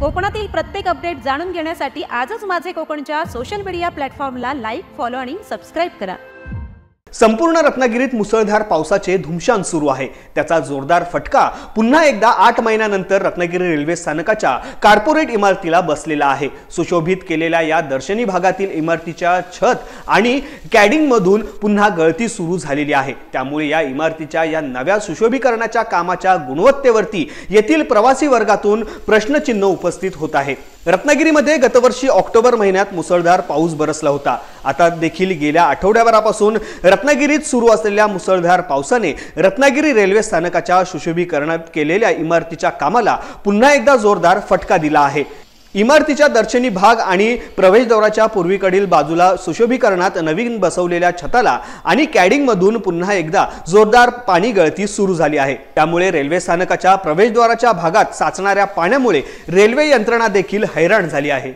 कोकणातील प्रत्येक अपडेट जाणून घेण्यासाठी आजच माझे कोकणच्या सोशल मीडिया प्लॅटफॉर्मला लाईक, फॉलो आणि सबस्क्राइब करा। संपूर्ण रत्नागिरीत मुसळधार पावसाचे धुमशान सुरू आहे। त्याचा जोरदार फटका पुन्हा एकदा 8 महिन्यानंतर रत्नागिरी रेल्वे स्थानकाच्या कॉर्पोरेट इमारतीला बसलेला आहे। सुशोभित केलेल्या या दर्शनी भागातील इमारतीच्या छत आणि कॅडिंग मधून पुन्हा गळती सुरू झालेली आहे। त्यामुळे या इमारतीच्या या नव्या सुशोभीकरणाच्या कामाच्या गुणवत्तेवरती येथील प्रवासी वर्गातून प्रश्नचिन्ह उपस्थित होत आहे। रत्नागिरीमध्ये गतवर्षी ऑक्टोबर महिन्यात मुसळधार पाऊस बरसला होता। आता देखील गेल्या आठवड्याभरापासून रत्नागिरीत सुरू असलेल्या मुसळधार पावसाने रत्नागिरी रेल्वे स्थानकाच्या सुशोभीकरणात केलेल्या इमारतीच्या कामाला पुन्हा एकदा जोरदार फटका दिला आहे। इमारतीच्या दर्शनी भाग आणि प्रवेशद्वाराच्या पूर्वीकडील बाजूला सुशोभीकरणात नवीन बसवलेल्या छताला आणि कॅडिंग मधून पुन्हा एकदा जोरदार पाणी गळती सुरू झाली आहे। त्यामुळे रेल्वे स्थानकाच्या प्रवेशद्वाराच्या भागात साचणाऱ्या पाण्यामुळे रेल्वे यंत्रणा देखील हैराण झाली आहे।